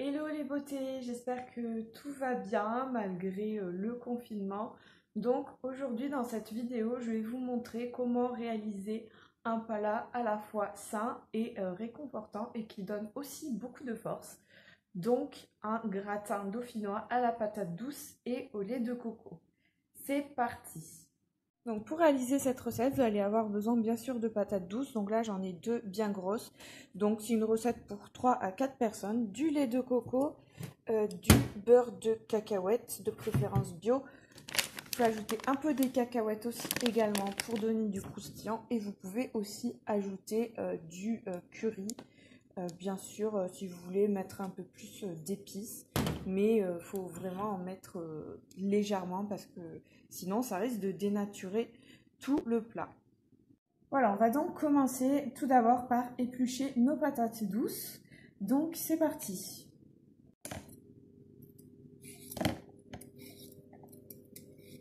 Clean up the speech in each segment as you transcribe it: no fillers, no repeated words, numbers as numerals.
Hello les beautés, j'espère que tout va bien malgré le confinement. Donc aujourd'hui dans cette vidéo, je vais vous montrer comment réaliser un plat à la fois sain et réconfortant et qui donne aussi beaucoup de force. Donc un gratin dauphinois à la patate douce et au lait de coco. C'est parti! Donc pour réaliser cette recette, vous allez avoir besoin bien sûr de patates douces. Donc là j'en ai deux bien grosses. Donc c'est une recette pour 3 à 4 personnes. Du lait de coco, du beurre de cacahuète, de préférence bio. Vous pouvez ajouter un peu des cacahuètes aussi également pour donner du croustillant. Et vous pouvez aussi ajouter du curry. Bien sûr si vous voulez mettre un peu plus d'épices. Mais il faut vraiment en mettre légèrement parce que sinon ça risque de dénaturer tout le plat. Voilà, on va donc commencer tout d'abord par éplucher nos patates douces. Donc c'est parti.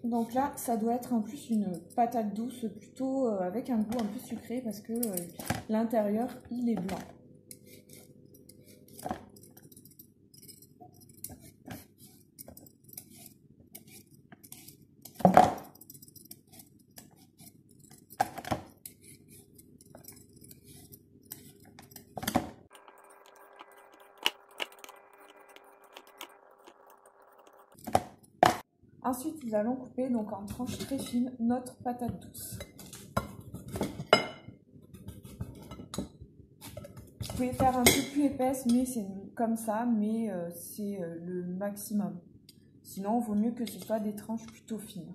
Donc là, ça doit être en plus une patate douce plutôt avec un goût un peu sucré parce que l'intérieur il est blanc. Ensuite, nous allons couper donc en tranches très fines notre patate douce. Vous pouvez faire un peu plus épaisse, mais c'est comme ça, mais c'est le maximum. Sinon, il vaut mieux que ce soit des tranches plutôt fines.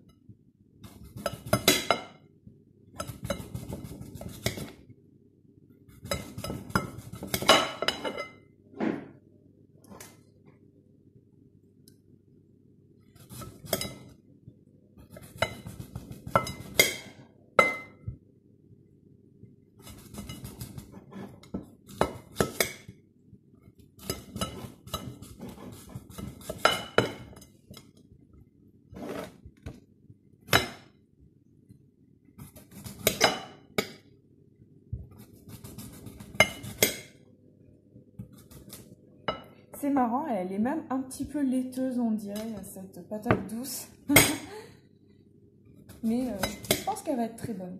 C'est marrant, elle est même un petit peu laiteuse, on dirait, cette patate douce. Mais je pense qu'elle va être très bonne.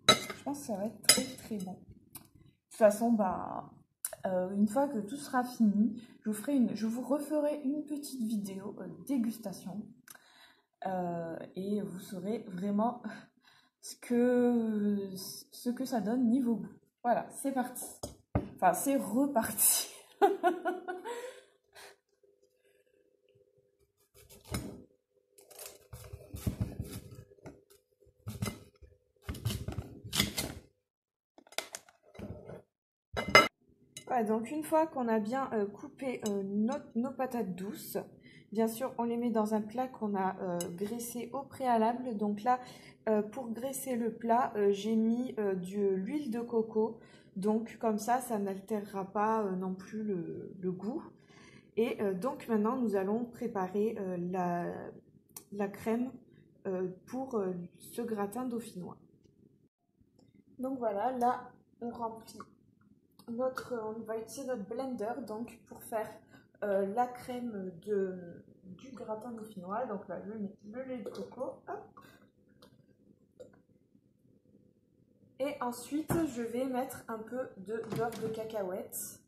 Je pense que ça va être très très bon. De toute façon, bah, une fois que tout sera fini, je vous referai une petite vidéo dégustation. Et vous saurez vraiment ce que ça donne niveau goût. Voilà, c'est parti. Enfin, c'est reparti. Voilà, donc une fois qu'on a bien coupé nos patates douces, bien sûr on les met dans un plat qu'on a graissé au préalable. Donc là, pour graisser le plat, j'ai mis de l'huile de coco. Donc comme ça n'altérera pas non plus le goût. Et donc maintenant nous allons préparer la crème pour ce gratin dauphinois. Donc voilà, là on remplit on va utiliser notre blender donc pour faire la crème du gratin dauphinois. Donc là, je mets le lait de coco. Hop. Et ensuite, je vais mettre un peu de beurre de cacahuète.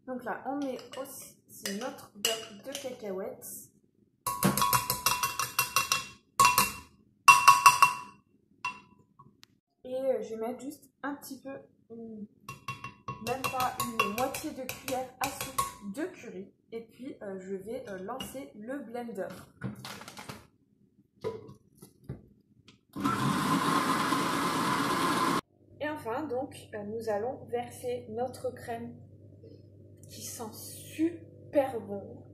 Donc là, on met aussi notre beurre de cacahuète. Et je vais mettre juste un petit peu, même pas une moitié de cuillère à soupe de curry. Et puis, je vais lancer le blender. Et enfin, donc, nous allons verser notre crème qui sent super bon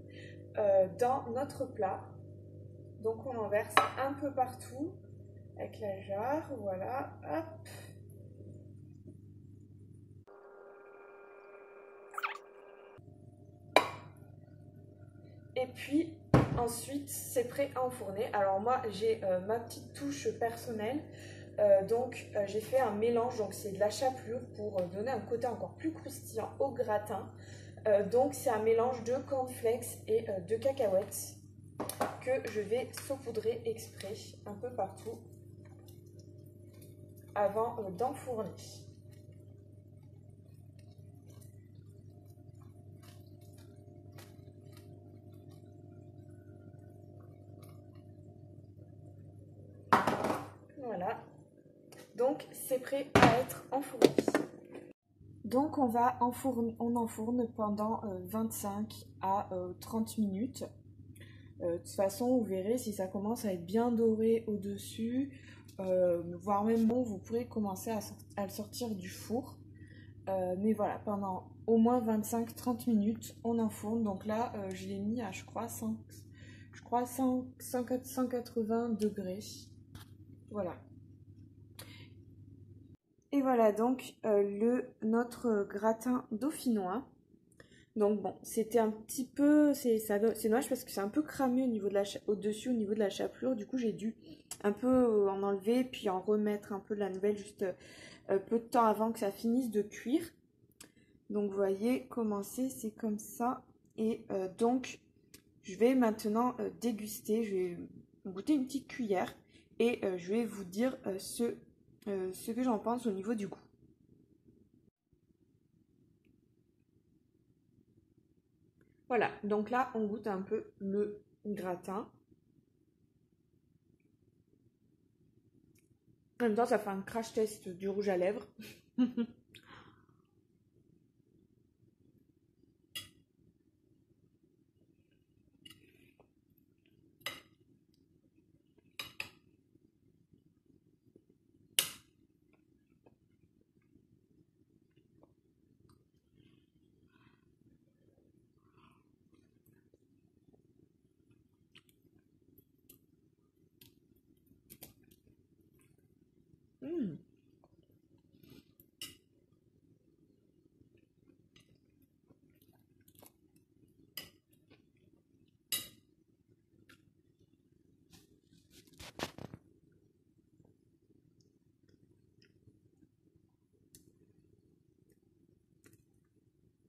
dans notre plat. Donc, on en verse un peu partout avec la jarre. Voilà, hop. Et puis, ensuite, c'est prêt à enfourner. Alors moi, j'ai ma petite touche personnelle. J'ai fait un mélange, donc c'est de la chapelure pour donner un côté encore plus croustillant au gratin. Donc c'est un mélange de cornflakes et de cacahuètes que je vais saupoudrer exprès un peu partout avant d'enfourner. Voilà, donc c'est prêt à être enfourné. Donc on enfourne pendant 25 à 30 minutes. De toute façon, vous verrez si ça commence à être bien doré au-dessus, voire même bon, vous pourrez commencer à le sortir du four. Mais voilà, pendant au moins 25-30 minutes, on enfourne. Donc là, je l'ai mis à, je crois 180 degrés. Voilà. Et voilà donc notre gratin dauphinois. Donc bon, c'était un petit peu, c'est dommage parce que c'est un peu cramé au-dessus au niveau de la chapelure. Du coup, j'ai dû un peu en enlever puis en remettre un peu de la nouvelle juste peu de temps avant que ça finisse de cuire. Donc vous voyez comment c'est comme ça. Et donc je vais maintenant déguster, je vais goûter une petite cuillère et je vais vous dire ce que j'en pense au niveau du goût. Voilà, donc là on goûte un peu le gratin. En même temps ça fait un crash test du rouge à lèvres. Mmh.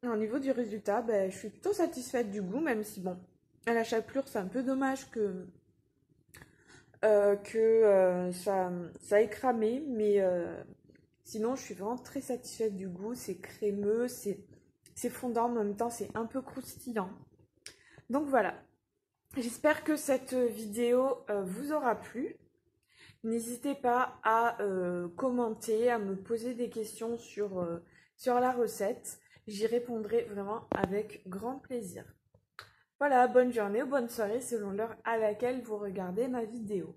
Au niveau du résultat, ben, je suis plutôt satisfaite du goût, même si bon, à la chapelure, c'est un peu dommage que ça ait cramé, mais sinon, je suis vraiment très satisfaite du goût. C'est crémeux, c'est fondant, mais en même temps, c'est un peu croustillant. Donc voilà, j'espère que cette vidéo vous aura plu. N'hésitez pas à commenter, à me poser des questions sur la recette. J'y répondrai vraiment avec grand plaisir. Voilà, bonne journée ou bonne soirée selon l'heure à laquelle vous regardez ma vidéo.